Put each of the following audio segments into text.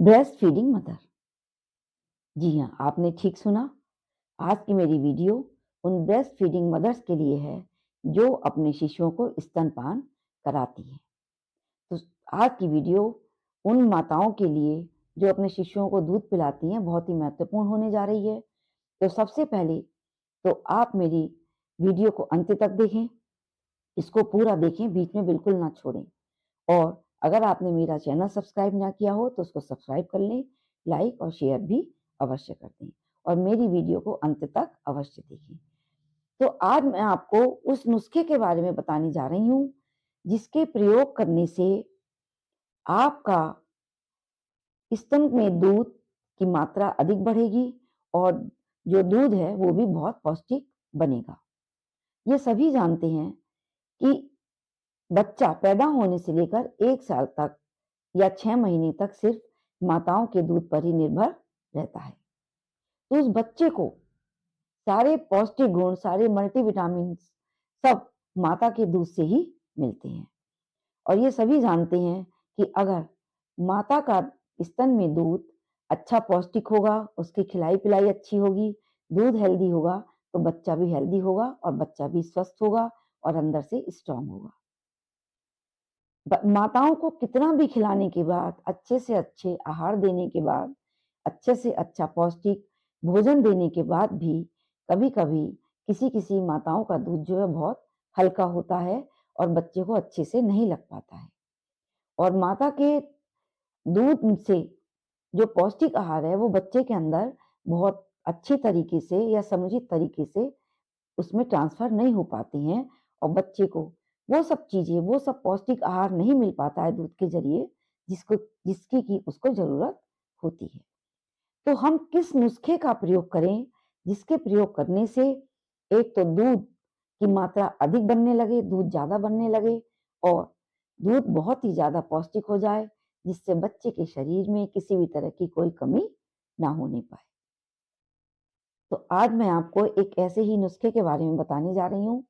Breast feeding mother. जी हाँ, आपने ठीक सुना। आज की मेरी वीडियो उन ब्रेस्ट फीडिंग मदर्स के लिए है जो अपने शिशुओं को स्तनपान कराती हैं। तो आज की वीडियो उन माताओं के लिए जो अपने शिशुओं को दूध पिलाती हैं बहुत ही महत्वपूर्ण होने जा रही है। तो सबसे पहले तो आप मेरी वीडियो को अंत तक देखें, इसको पूरा देखें, बीच में बिल्कुल ना छोड़ें। और अगर आपने मेरा चैनल सब्सक्राइब ना किया हो तो उसको सब्सक्राइब कर लें, लाइक और शेयर भी अवश्य कर दें और मेरी वीडियो को अंत तक अवश्य देखें। तो आज मैं आपको उस नुस्खे के बारे में बताने जा रही हूँ जिसके प्रयोग करने से आपका स्तन में दूध की मात्रा अधिक बढ़ेगी और जो दूध है वो भी बहुत पौष्टिक बनेगा। ये सभी जानते हैं कि बच्चा पैदा होने से लेकर 1 साल तक या 6 महीने तक सिर्फ माताओं के दूध पर ही निर्भर रहता है। तो उस बच्चे को सारे पौष्टिक गुण, सारे मल्टीविटामिन सब माता के दूध से ही मिलते हैं। और ये सभी जानते हैं कि अगर माता का स्तन में दूध अच्छा पौष्टिक होगा, उसकी खिलाई-पिलाई अच्छी होगी, दूध हेल्दी होगा, तो बच्चा भी हेल्दी होगा और बच्चा भी स्वस्थ होगा और अंदर से स्ट्रॉन्ग होगा। माताओं को कितना भी खिलाने के बाद, अच्छे से अच्छे आहार देने के बाद, अच्छे से अच्छा पौष्टिक भोजन देने के बाद भी कभी-कभी किसी-किसी माताओं का दूध जो है बहुत हल्का होता है और बच्चे को अच्छे से नहीं लग पाता है। और माता के दूध से जो पौष्टिक आहार है वो बच्चे के अंदर बहुत अच्छी तरीके से या समुचित तरीके से उसमें ट्रांसफर नहीं हो पाती हैं और बच्चे को वो सब चीजें, वो सब पौष्टिक आहार नहीं मिल पाता है दूध के जरिए जिसकी की उसको जरूरत होती है। तो हम किस नुस्खे का प्रयोग करें जिसके प्रयोग करने से एक तो दूध की मात्रा अधिक बनने लगे, दूध ज्यादा बनने लगे और दूध बहुत ही ज्यादा पौष्टिक हो जाए जिससे बच्चे के शरीर में किसी भी तरह की कोई कमी ना होने पाए। तो आज मैं आपको एक ऐसे ही नुस्खे के बारे में बताने जा रही हूँ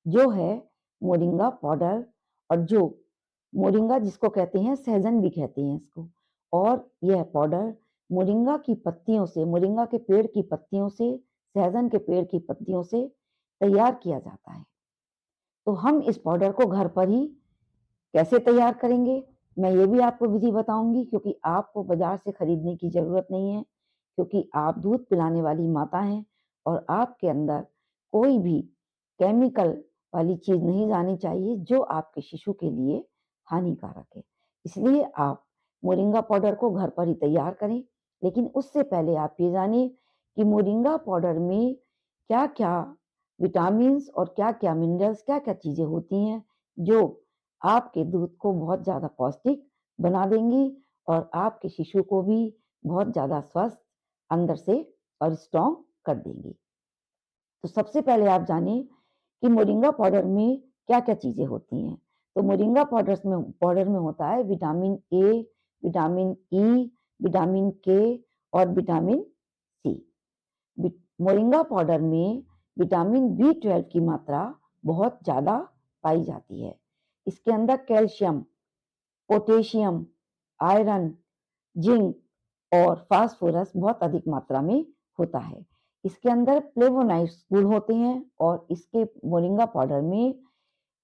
जो है मोरिंगा पाउडर। और जो मोरिंगा जिसको कहते हैं, सहजन भी कहते हैं इसको। और यह पाउडर मोरिंगा की पत्तियों से, मोरिंगा के पेड़ की पत्तियों से, सहजन के पेड़ की पत्तियों से तैयार किया जाता है। तो हम इस पाउडर को घर पर ही कैसे तैयार करेंगे, मैं ये भी आपको विधि बताऊंगी, क्योंकि आपको बाजार से खरीदने की जरूरत नहीं है, क्योंकि आप दूध पिलाने वाली माता हैं और आपके अंदर कोई भी केमिकल वाली चीज नहीं जानी चाहिए जो आपके शिशु के लिए हानिकारक है। इसलिए आप मोरिंगा पाउडर को घर पर ही तैयार करें। लेकिन उससे पहले आप ये जानिए कि मोरिंगा पाउडर में क्या क्या विटामिन और क्या क्या मिनरल्स, क्या क्या चीजें होती हैं जो आपके दूध को बहुत ज्यादा पौष्टिक बना देंगी और आपके शिशु को भी बहुत ज्यादा स्वस्थ अंदर से और स्ट्रॉन्ग कर देंगी। तो सबसे पहले आप जानिए कि मोरिंगा पाउडर में क्या-क्या चीजें होती हैं। तो मोरिंगा पाउडर में होता है vitamin A, vitamin E, vitamin के और विटामिन सी। मोरिंगा पाउडर में विटामिन बी 12 की मात्रा बहुत ज्यादा पाई जाती है। इसके अंदर कैल्शियम, पोटेशियम, आयरन, जिंक और फास्फोरस बहुत अधिक मात्रा में होता है। इसके अंदर फ्लेवोनॉइड्स गुण होते हैं और इसके मोरिंगा पाउडर में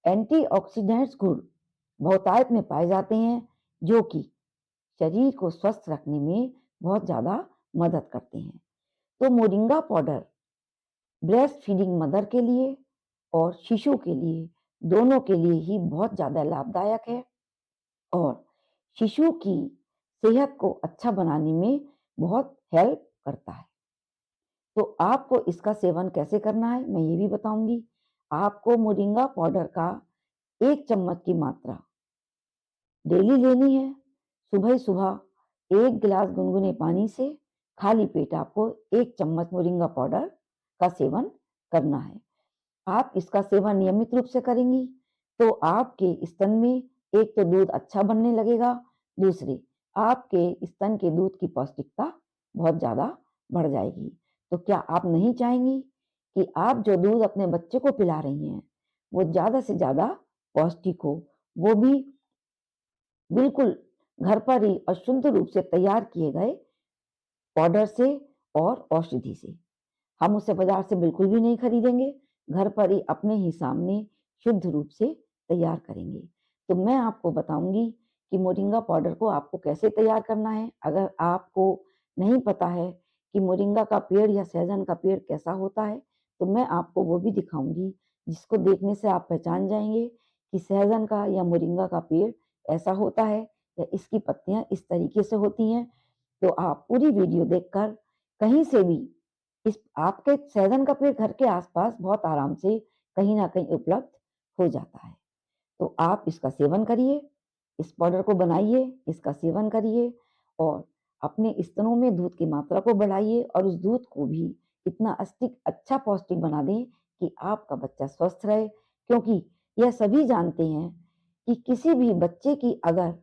एंटीऑक्सीडेंट्स गुण बहुतायत में पाए जाते हैं जो कि शरीर को स्वस्थ रखने में बहुत ज्यादा मदद करते हैं। तो moringa powder breast feeding mother के लिए और शिशु के लिए, दोनों के लिए ही बहुत ज्यादा लाभदायक है और शिशु की सेहत को अच्छा बनाने में बहुत हेल्प करता है। तो आपको इसका सेवन कैसे करना है मैं ये भी बताऊंगी। आपको मोरिंगा पाउडर का 1 चम्मच की मात्रा डेली लेनी है। सुबह ही सुबह 1 गिलास गुनगुने पानी से खाली पेट आपको 1 चम्मच मोरिंगा पाउडर का सेवन करना है। आप इसका सेवन नियमित रूप से करेंगी तो आपके स्तन में एक तो दूध अच्छा बनने लगेगा, दूसरी आपके स्तन के दूध की पौष्टिकता बहुत ज्यादा बढ़ जाएगी। तो क्या आप नहीं चाहेंगी कि आप जो दूध अपने बच्चे को पिला रही हैं वो ज्यादा से ज्यादा पौष्टिक हो, वो भी बिल्कुल घर पर ही और शुद्ध रूप से तैयार किए गए पाउडर से और औषधि से। हम उसे बाजार से बिल्कुल भी नहीं खरीदेंगे, घर पर ही अपने ही सामने शुद्ध रूप से तैयार करेंगे। तो मैं आपको बताऊँगी कि मोरिंगा पाउडर को आपको कैसे तैयार करना है। अगर आपको नहीं पता है कि मोरिंगा का पेड़ या सहजन का पेड़ कैसा होता है, तो मैं आपको वो भी दिखाऊँगी, जिसको देखने से आप पहचान जाएँगे कि सहजन का या मोरिंगा का पेड़ ऐसा होता है या इसकी पत्तियाँ इस तरीके से होती हैं। तो आप पूरी वीडियो देखकर कहीं से भी इस आपके सहजन का पेड़ घर के आस-पास बहुत आराम से कहीं न कहीं उपलब्ध हो जाता है। तो आप इसका सेवन करिए, इस पाउडर को बनाइए, इसका सेवन करिए और अपने स्तनों में दूध की मात्रा को बढ़ाइए और उस दूध को भी इतना अच्छा पौष्टिक बना दें कि आपका बच्चा स्वस्थ रहे। क्योंकि यह सभी जानते हैं कि किसी भी बच्चे की अगर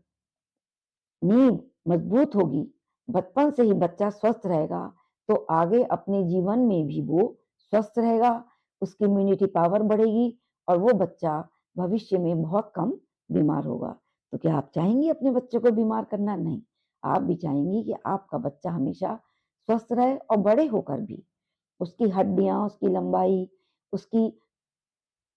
नींव मजबूत होगी, बचपन से ही बच्चा स्वस्थ रहेगा, तो आगे अपने जीवन में भी वो स्वस्थ रहेगा, उसकी इम्यूनिटी पावर बढ़ेगी और वो बच्चा भविष्य में बहुत कम बीमार होगा। तो क्या आप चाहेंगी अपने बच्चे को बीमार करना? नहीं, आप भी चाहेंगी कि आपका बच्चा हमेशा स्वस्थ रहे और बड़े होकर भी उसकी हड्डियाँ, उसकी लंबाई, उसकी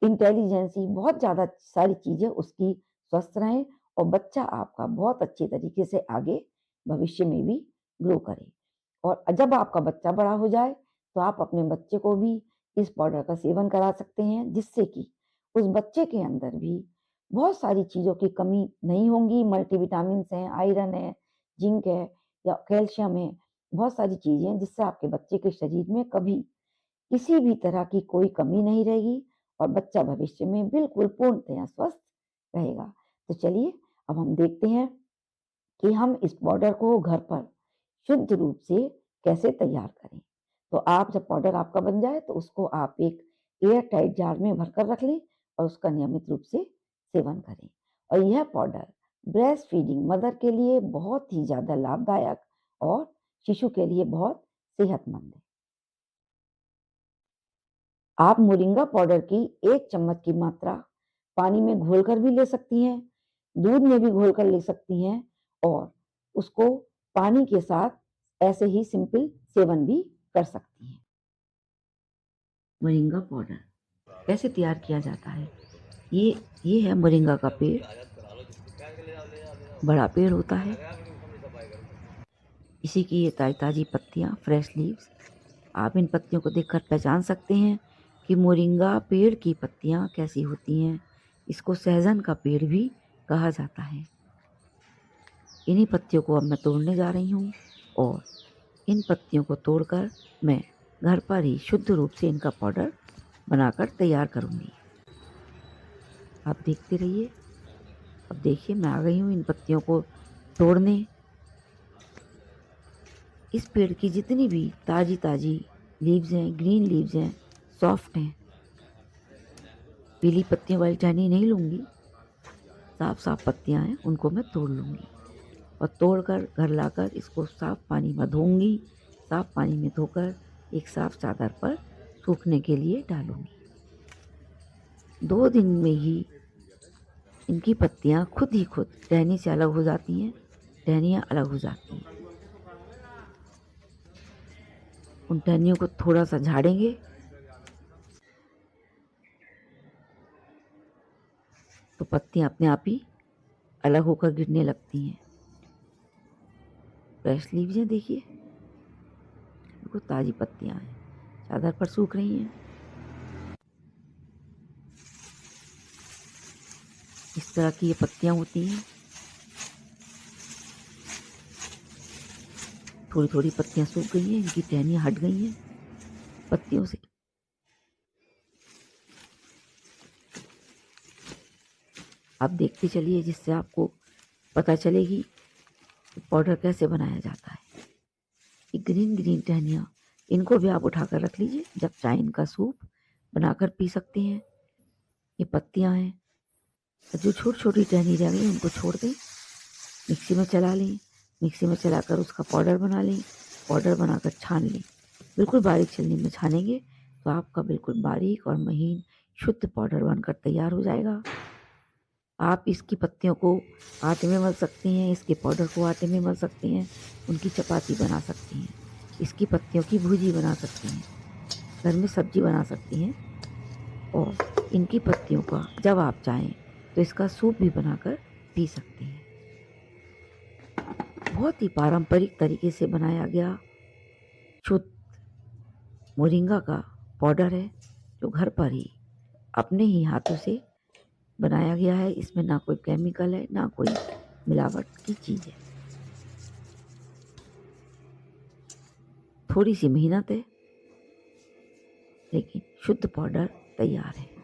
इंटेलिजेंसी बहुत ज़्यादा सारी चीज़ें उसकी स्वस्थ रहें और बच्चा आपका बहुत अच्छे तरीके से आगे भविष्य में भी ग्रो करे। और जब आपका बच्चा बड़ा हो जाए, तो आप अपने बच्चे को भी इस पाउडर का सेवन करा सकते हैं, जिससे कि उस बच्चे के अंदर भी बहुत सारी चीज़ों की कमी नहीं होंगी। मल्टीविटामिन्स हैं, आयरन है, जिंक है या कैल्शियम है, बहुत सारी चीज़ें हैं जिससे आपके बच्चे के शरीर में कभी किसी भी तरह की कोई कमी नहीं रहेगी और बच्चा भविष्य में बिल्कुल पूर्णतया स्वस्थ रहेगा। तो चलिए अब हम देखते हैं कि हम इस पाउडर को घर पर शुद्ध रूप से कैसे तैयार करें। तो आप जब पाउडर आपका बन जाए तो उसको आप एक एयर टाइट जार में भरकर रख लें और उसका नियमित रूप से सेवन करें। और यह पाउडर ब्रेस्ट फीडिंग मदर के लिए बहुत ही ज़्यादा लाभदायक और शिशु के लिए बहुत सेहतमंद है। आप मोरिंगा पाउडर की 1 चम्मच की मात्रा पानी में घोलकर भी ले सकती हैं, दूध में भी घोलकर ले सकती हैं और उसको पानी के साथ ऐसे ही सिंपल सेवन भी कर सकती हैं। मोरिंगा पाउडर कैसे तैयार किया जाता है? ये है मोरिंगा का पेड़, बड़ा पेड़ होता है। इसी की ये ताज़ी पत्तियाँ, फ्रेश लीव्स। आप इन पत्तियों को देखकर पहचान सकते हैं कि मोरिंगा पेड़ की पत्तियाँ कैसी होती हैं। इसको सहजन का पेड़ भी कहा जाता है। इन्हीं पत्तियों को अब मैं तोड़ने जा रही हूँ और इन पत्तियों को तोड़कर मैं घर पर ही शुद्ध रूप से इनका पाउडर बनाकर तैयार करूँगी। आप देखते रहिए। अब देखिए मैं आ गई हूँ इन पत्तियों को तोड़ने। इस पेड़ की जितनी भी ताज़ी लीव्स हैं, ग्रीन लीव्स हैं, सॉफ्ट हैं। पीली पत्तियों वाली टहनी नहीं लूँगी, साफ पत्तियाँ हैं उनको मैं तोड़ लूँगी और तोड़कर घर लाकर इसको साफ पानी में धोऊँगी। साफ पानी में धोकर एक साफ चादर पर सूखने के लिए डालूँगी। 2 दिन में ही इनकी पत्तियाँ खुद टहनी से अलग हो जाती हैं, टहनियाँ अलग हो जाती हैं। उन टहनियों को थोड़ा सा झाड़ेंगे तो पत्तियाँ अपने आप ही अलग होकर गिरने लगती हैं। फ्रेश लीव्स हैं, देखिए बिल्कुल ताज़ी पत्तियाँ हैं, चादर पर सूख रही हैं। इस तरह की ये पत्तियाँ होती हैं। थोड़ी पत्तियाँ सूख गई हैं, इनकी टहनियाँ हट गई हैं पत्तियों से। आप देखते चलिए जिससे आपको पता चलेगी कि पाउडर कैसे बनाया जाता है। ये ग्रीन टहनियाँ, इनको भी आप उठाकर रख लीजिए, जब चाहे इनका सूप बनाकर पी सकते हैं। ये पत्तियाँ हैं, जो छोटी टहनी रह गई उनको छोड़ दें, मिक्सी में चला लें। मिक्सी में चलाकर उसका पाउडर बना लें। पाउडर बनाकर छान लें। बिल्कुल बारीक छलनी में छानेंगे तो आपका बिल्कुल बारीक और महीन शुद्ध पाउडर बनकर तैयार हो जाएगा। आप इसकी पत्तियों को आटे में मल सकती हैं, इसके पाउडर को आटे में मल सकती हैं, उनकी चपाती बना सकती हैं, इसकी पत्तियों की भुजी बना सकती हैं, घर में सब्जी बना सकती हैं और इनकी पत्तियों का जब आप चाहें तो इसका सूप भी बनाकर पी सकती हैं। बहुत ही पारंपरिक तरीके से बनाया गया शुद्ध मोरिंगा का पाउडर है, जो घर पर ही अपने ही हाथों से बनाया गया है। इसमें ना कोई केमिकल है, ना कोई मिलावट की चीज़ है। थोड़ी सी मेहनत है, लेकिन शुद्ध पाउडर तैयार है।